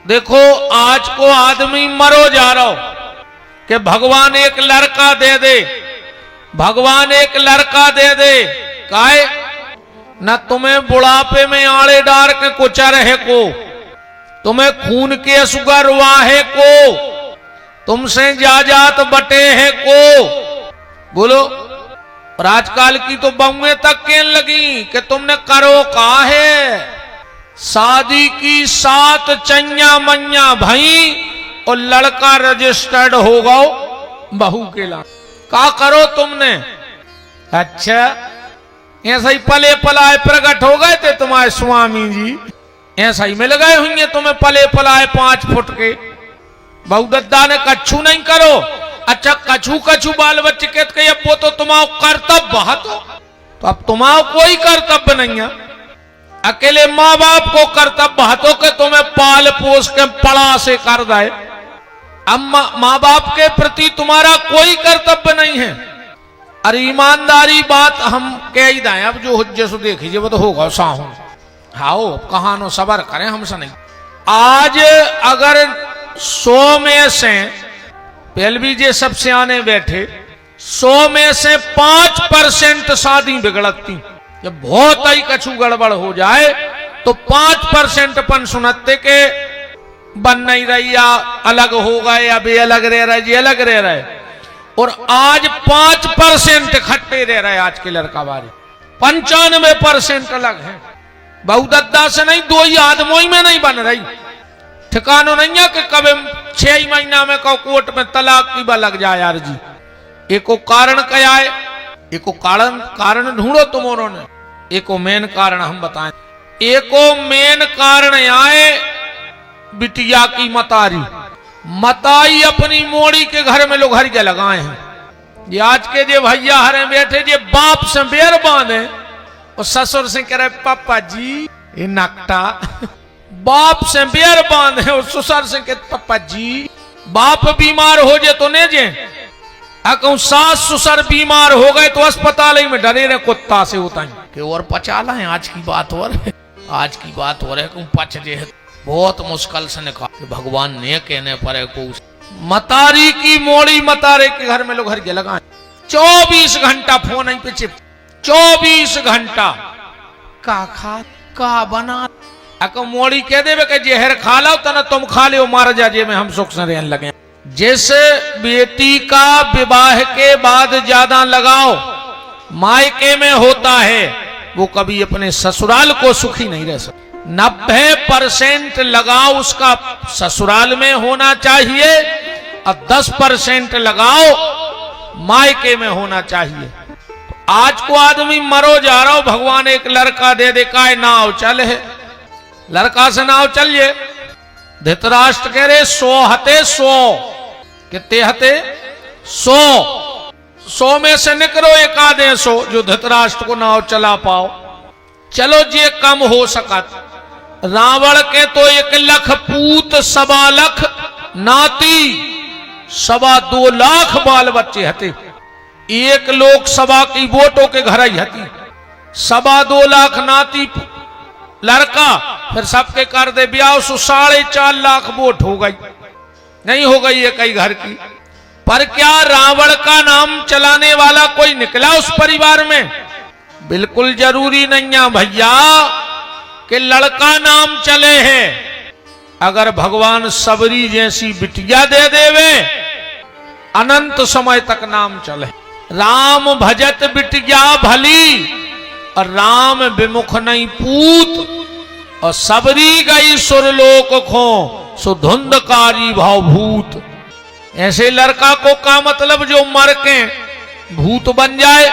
देखो आज को आदमी मरो जा रहा हो कि भगवान एक लड़का दे दे, भगवान एक लड़का दे दे। काहे न तुम्हें बुढ़ापे में आड़े डार के कुचा रहे को, तुम्हें खून के सुगर वाहे को, तुमसे जाजात बटे है को। बोलो और आजकल की तो बहुएं तक कहने लगी कि तुमने करो का है। शादी की 7 चैया मैया भई और लड़का रजिस्टर्ड हो गो बहू के ला। का करो तुमने? अच्छा ऐसा ही पले पलाए प्रकट हो गए थे तुम्हारे स्वामी जी, ऐसा ही मिल गए हुए तुम्हें पले पलाए 5 फुट के। बहु दद्दा ने कछु नहीं करो। अच्छा कछु कछु बाल बच्चे कहते अब वो तो तुम्हारा कर्तव्य हतो, तो अब तुम्हारा कोई कर्तव्य नहीं है। अकेले माँ बाप को कर्तव्य हतो के तुम्हें पाल पोस के पड़ा से कर दे। अब माँ बाप के प्रति तुम्हारा कोई कर्तव्य नहीं है। अरे ईमानदारी बात हम कह ही दाएं, अब जो हुज्जे सो देखिए वो तो होगा साहू। हाओ कहानो सबर करें हमसे नहीं। आज अगर 100 में से पहलवी जे सब सियाने बैठे 100 में से 5% शादी बिगड़ती। जब बहुत ही कछु गड़बड़ हो जाए तो 5% पन सुनते के बन नहीं रही या अलग हो गए या बे अलग रह रहे जी अलग रह रहे। और आज 5% खट्टे रह रहे आज के लड़का बारे, 95% अलग है। बहु दद्दा से नहीं, 2 ही आदमों में नहीं बन रही। ठिकानो नहीं है कि कभी 6 महीना में कोर्ट में तलाक की लग जाए यार जी। एको कारण क्या है? एको कारण ढूंढो तुम ने। एको मेन कारण हम बताएं। एको मेन कारण आए बिटिया की मताई अपनी मोड़ी के घर में लोग हरिया लगाए हैं। ये आज के जे भैया हरे बैठे जे बाप से बेर बांधे और ससुर से कह रहे पापा जी ये नकटा। बाप से बेर बांधे और ससुर से कहते पापा जी। बाप बीमार हो जे तो ने जे कहूं सास ससुर बीमार हो गए तो अस्पताल ही में डरे रहे कुत्ता से होता है कि और पचा ला है। आज की बात हो रही, आज की बात हो रही है पच जे है। बहुत मुश्किल से निकाल भगवान ने कहने पर को मतारी की मोड़ी मतारे के घर में लोग हर लगाए। 24 घंटा फोन नहीं पे चिप, 24 घंटा का खा का बना। अको मोड़ी कह देवे कि जहर खा लो तना तुम खा लो मार जाजे में हम सुख से रहने लगे। जैसे बेटी का विवाह के बाद ज्यादा लगाओ मायके में होता है वो कभी अपने ससुराल को सुखी नहीं रह सकता। 90% लगाव उसका ससुराल में होना चाहिए और 10% लगाव मायके में होना चाहिए। आज को आदमी मरो जा रहा हो, भगवान एक लड़का दे दे का नाव चल है। लड़का से नाव चलिए। धृतराष्ट्र कह रहे 100 हते 100 कितने हते 100 में से निकलो एक आधे 100 जो धृतराष्ट्र को नाव चला पाओ। चलो जे कम हो सकत। रावण के तो 1 लाख पूत 1.25 लाख नाती 2.25 लाख बाल बच्चे हते। 1 लोकसभा की वोटों के घर ही हती। 2.25 लाख नाती लड़का फिर सबके कर दे ब्याह 4.5 लाख वोट हो गई। नहीं हो गई है कई घर की। पर क्या रावण का नाम चलाने वाला कोई निकला उस परिवार में? बिल्कुल जरूरी नहीं है भैया कि लड़का नाम चले है। अगर भगवान सबरी जैसी बिटिया दे देवे अनंत समय तक नाम चले। राम भजत बिटिया भली और राम विमुख नहीं पूत और सबरी गई सुरलोक खो सो धुंधकारी भावभूत। ऐसे लड़का को का मतलब जो मर के भूत बन जाए,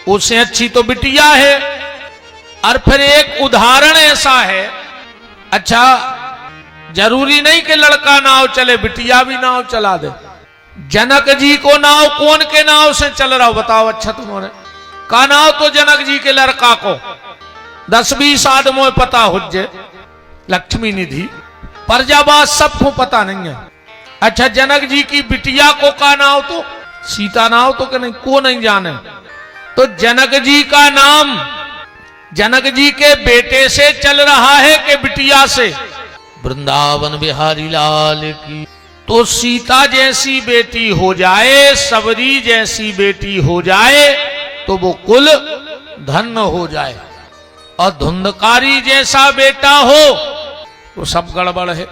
उससे अच्छी तो बिटिया है। और फिर एक उदाहरण ऐसा है। अच्छा जरूरी नहीं कि लड़का नाव चले, बिटिया भी नाव चला दे। जनक जी को नाव कौन के नाव से चल रहा हो बताओ? अच्छा तुम्हारे का नाव तो जनक जी के लड़का को 10-20 आदमों पता हो जे लक्ष्मी निधि प्रजाबाद सबको पता नहीं है। अच्छा जनक जी की बिटिया को का नाव तो सीता नाव तो नहीं को नहीं जाने। तो जनक जी का नाम जनक जी के बेटे से चल रहा है कि बिटिया से? वृंदावन बिहारी लाल की। तो सीता जैसी बेटी हो जाए, सबरी जैसी बेटी हो जाए तो वो कुल धन्य हो जाए, और धुंधकारी जैसा बेटा हो तो सब गड़बड़ है।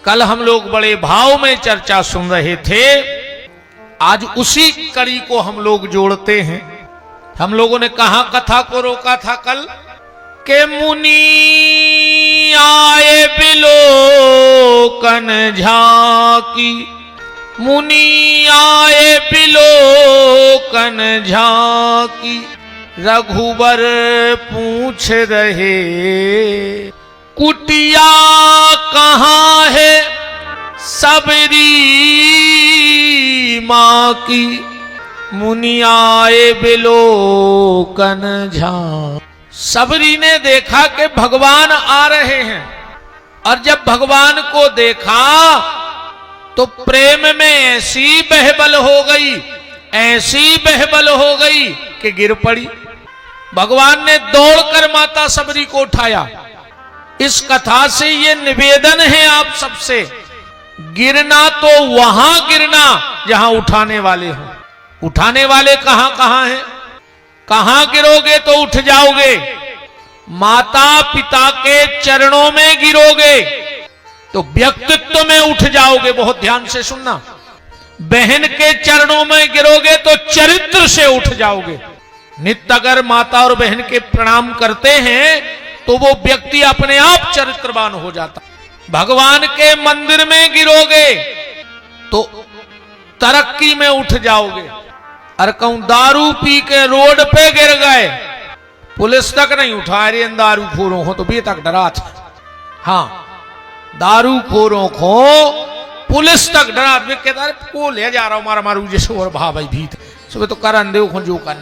कल हम लोग बड़े भाव में चर्चा सुन रहे थे, आज उसी कड़ी को हम लोग जोड़ते हैं। हम लोगों ने कहा कथा को रोका था कल के मुनि आए बिलोकन झांकी, मुनि आए बिलोकन झांकी, रघुबर पूछ रहे कुटिया कहाँ है सबरी माँ की। मुनि आए बिलोकन झांकी, सबरी ने देखा कि भगवान आ रहे हैं, और जब भगवान को देखा तो प्रेम में ऐसी बहबल हो गई, ऐसी बहबल हो गई कि गिर पड़ी। भगवान ने दौड़कर माता सबरी को उठाया। इस कथा से ये निवेदन है आप सबसे, गिरना तो वहां गिरना जहां उठाने वाले हो। उठाने वाले कहां कहां हैं? कहां गिरोगे तो उठ जाओगे? माता पिता के चरणों में गिरोगे तो व्यक्तित्व में उठ जाओगे। बहुत ध्यान से सुनना, बहन के चरणों में गिरोगे तो चरित्र से उठ जाओगे। नित्य अगर माता और बहन के प्रणाम करते हैं तो वो व्यक्ति अपने आप चरित्रवान हो जाता। भगवान के मंदिर में गिरोगे तो तरक्की में उठ जाओगे। और कहूं दारू पी के रोड पे गिर गए, पुलिस तक नहीं उठा रही, दारू खोरों हो तो भी तक डरा था। हाँ, दारू खोरों को पुलिस तक डरा, को ले जा रहा हूं मारा मारू जैसे और भाई भी सुबह तो करन दे जो करना।